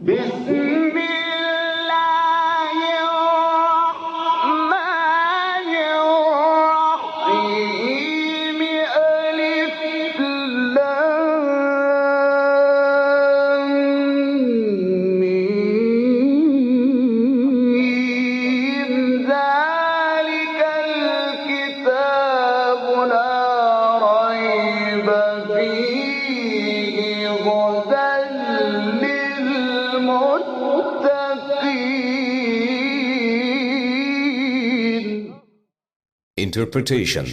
بسم الله الرحمن الرحيم ألف لام ميم ذلك الكتاب لا ريب فيه هدى للمتقين. Interpretation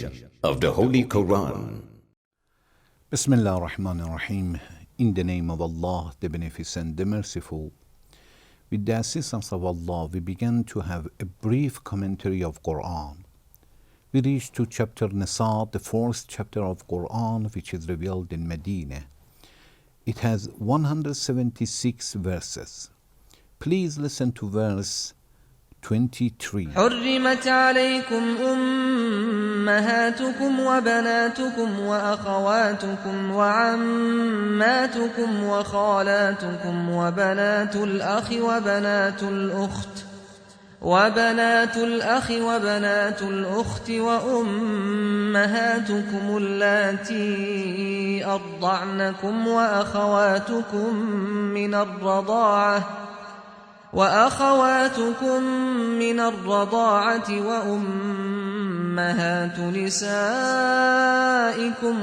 of the Holy Quran. Bismillah ar-Rahman ar-Rahim. In the name of Allah, the Beneficent, the Merciful. With the assistance of Allah, we began to have a brief commentary of Quran. We reached to chapter Nisa, the fourth chapter of Quran, which is revealed in Medina. It has 176 verses. Please listen to verse 23. حرمت عليكم أمهاتكم وبناتكم وأخواتكم وعماتكم وخالاتكم وبنات الأخ وبنات الأخت وأمهاتكم اللاتي أرضعنكم وأخواتكم من الرضاعة وأمهات نسائكم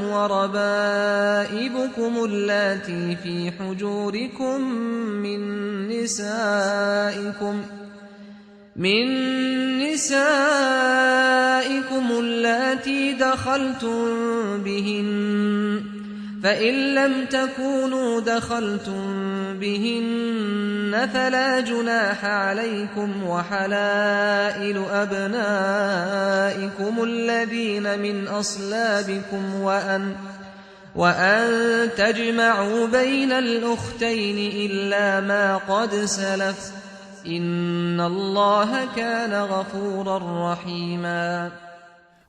وربائبكم اللاتي في حجوركم من نسائكم اللاتي دخلتم بهن فإن لم تكونوا دخلتم بهن فلا جناح عليكم وحلائل أبنائكم الذين من أصلابكم وأن تجمعوا بين الأختين إلا ما قد سلف إن الله كان غفورا رحيما.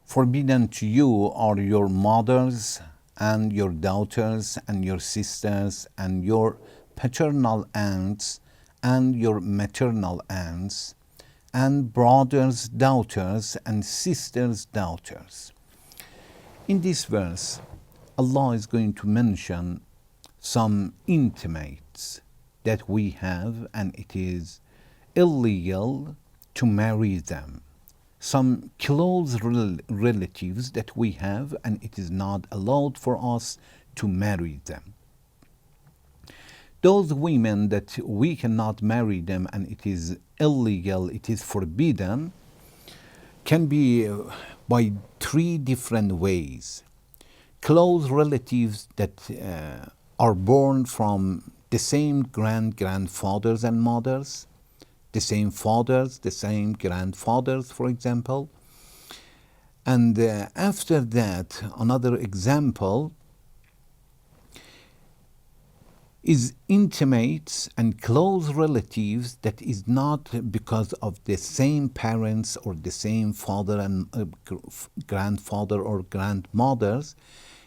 Forbidden to you are your mothers and your daughters and your sisters and your paternal aunts and your maternal aunts and brothers' daughters and sisters' daughters. In this verse, Allah is going to mention some intimates that we have, and it is illegal to marry them. Some close relatives that we have, and it is not allowed for us to marry them. Those women that we cannot marry them and it is illegal, it is forbidden, can be by three different ways. Close relatives that are born from the same grandfathers and mothers, the same fathers, the same grandfathers, for example. And after that, another example is intimates and close relatives that is not because of the same parents or the same father and grandfather or grandmothers.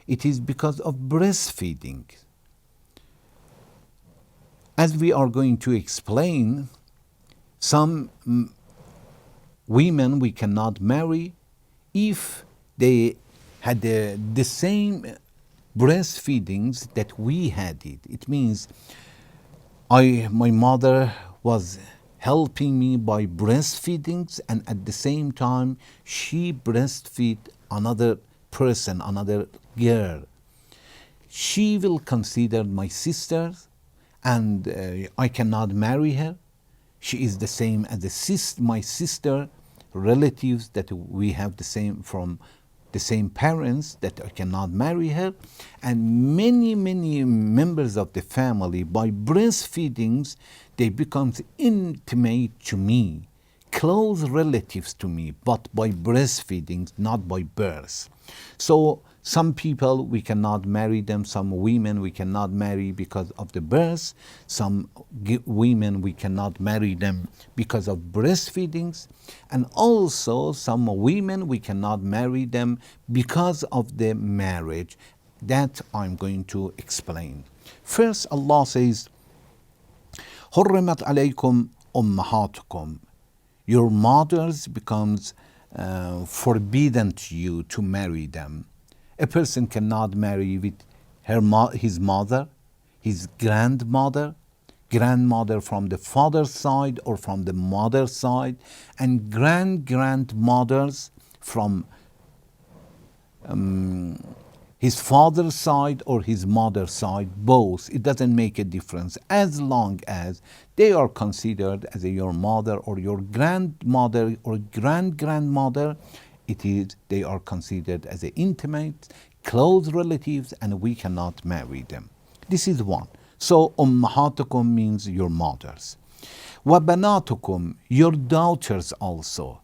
It is because of breastfeeding. As we are going to explain, some women we cannot marry if they had the same breastfeedings that we had it. It means my mother was helping me by breastfeedings, and at the same time she breastfeed another person, another girl. She will consider my sister, and I cannot marry her. She is the same as my sister, relatives that we have the same from the same parents, that I cannot marry her. And many members of the family, by breastfeedings, they become intimate to me, close relatives to me, but by breastfeedings, not by birth. So some people we cannot marry them, some women we cannot marry because of the birth, some women we cannot marry them because of breastfeedings, and also some women we cannot marry them because of the marriage. That I'm going to explain. First, Allah says, حرمت عليكم أمهاتكم. Your mothers becomes forbidden to you to marry them. A person cannot marry with his mother, his grandmother, grandmother from the father's side or from the mother's side, and grandmothers from his father's side or his mother's side, both. It doesn't make a difference as long as they are considered as your mother or your grandmother or grandmother. They are considered as intimate, close relatives, and we cannot marry them. This is one. So ummahatukum means your mothers. Wabanatukum, your daughters also.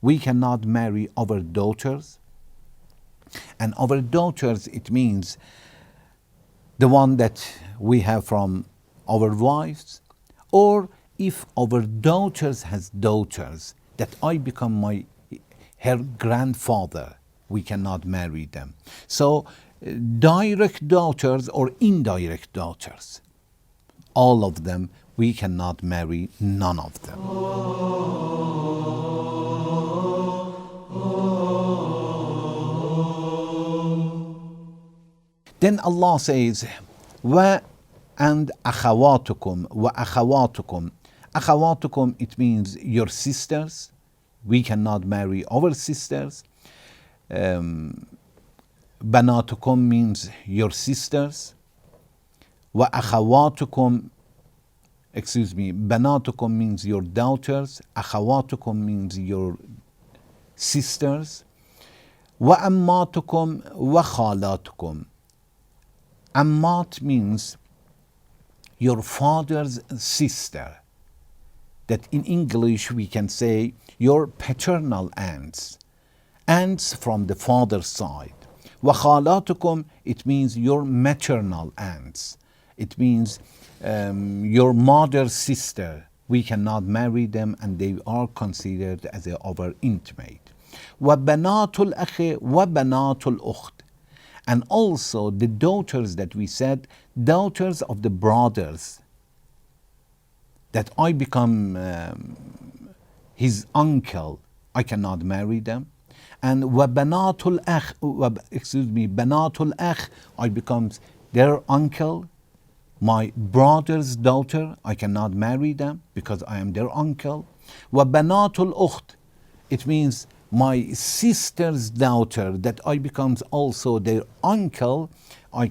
We cannot marry our daughters. And our daughters, it means the one that we have from our wives, or if our daughters has daughters that I become her grandfather, we cannot marry them. So direct daughters or indirect daughters, all of them, we cannot marry none of them. Then Allah says, wa and akhawatukum wa akhawatukum. Akhawatukum, it means your sisters. We cannot marry our sisters. Banatukum means your sisters. Wa akhawatukum, banatukum means your daughters. Akhawatukum means your sisters. Wa ammatukum wa khalatukum. Ammat means your father's sister. That in English we can say your paternal aunts. Aunts from the father's side. Wa khalatukum, it means your maternal aunts. It means your mother's sister. We cannot marry them and they are considered as our intimate. Wa banatul akhi wa banatul ukht. And also the daughters that we said, daughters of the brothers, that I become his uncle, I cannot marry them. And banatul akh, banatul akh, I become their uncle, my brother's daughter, I cannot marry them because I am their uncle. Banatul ukht, it means my sister's daughter that I becomes also their uncle, we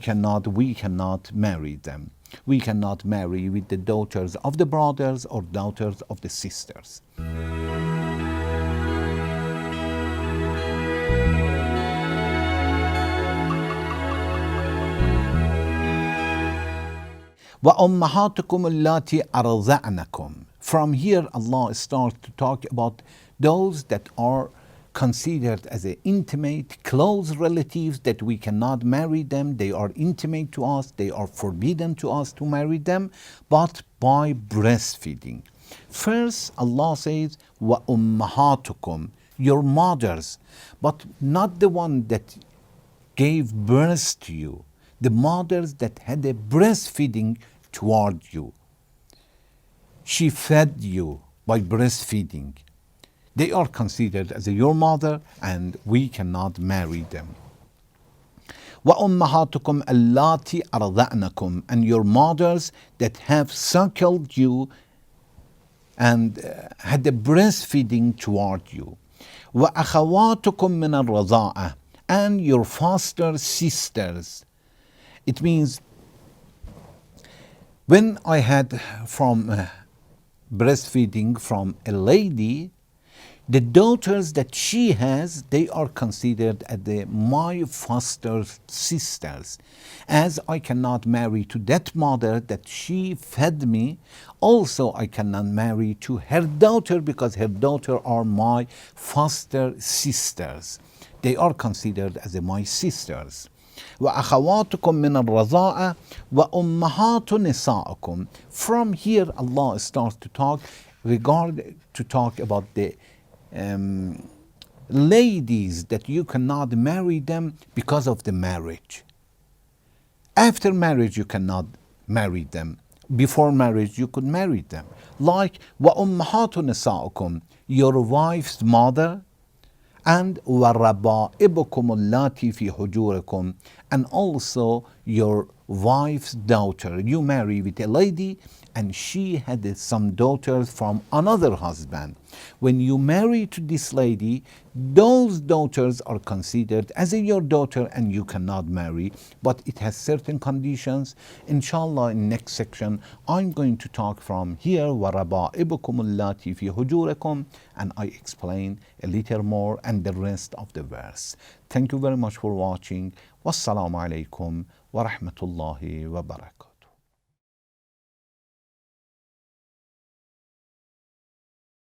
cannot marry them. We cannot marry with the daughters of the brothers or daughters of the sisters. وَأُمَّهَاتُكُمُ اللَّاتِي أَرْضَعْنَكُمْ. From here Allah starts to talk about those that are considered as intimate, close relatives, that we cannot marry them. They are intimate to us. They are forbidden to us to marry them, but by breastfeeding. First, Allah says, wa ummahatukum, your mothers, but not the one that gave birth to you, the mothers that had a breastfeeding toward you. She fed you by breastfeeding. They are considered as your mother and we cannot marry them. وَأُمَّهَاتُكُمْ اللَّاتِي أَرْضَعْنَكُمْ, and your mothers that have suckled you and had a breastfeeding toward you. وَأَخَوَاتُكُمْ مِنَ الرَّضَاعَةِ, and your foster sisters. It means when I had from breastfeeding from a lady, the daughters that she has, they are considered as my foster sisters. As I cannot marry to that mother that she fed me, also I cannot marry to her daughter because her daughter are my foster sisters. They are considered as my sisters. وَأَخَوَاتُكُم مِّنَ الرَّضَاعَةِ وَأُمَّهَاتُ نِسَائِكُمْ. From here Allah starts to talk about the ladies that you cannot marry them because of the marriage. After marriage you cannot marry them. before marriage, you could marry them. Like وَأُمَّهَاتُ نِسَائِكُمْ, your wife's mother, and وَرَبَائِبُكُمُ اللَّاتِي فِي حُجُورِكُمْ, and also your wife's daughter. You marry with a lady and she had some daughters from another husband. When you marry to this lady, those daughters are considered as your daughter and you cannot marry, but it has certain conditions. Inshallah, in next section, I'm going to talk from here, وَرَبَائِبُكُمُ اللَّاتِي فِي حُجُورِكُمْ, and I explain a little more and the rest of the verse. Thank you very much for watching. Wassalamu alaikum wa rahmatullahi wa barakatuh.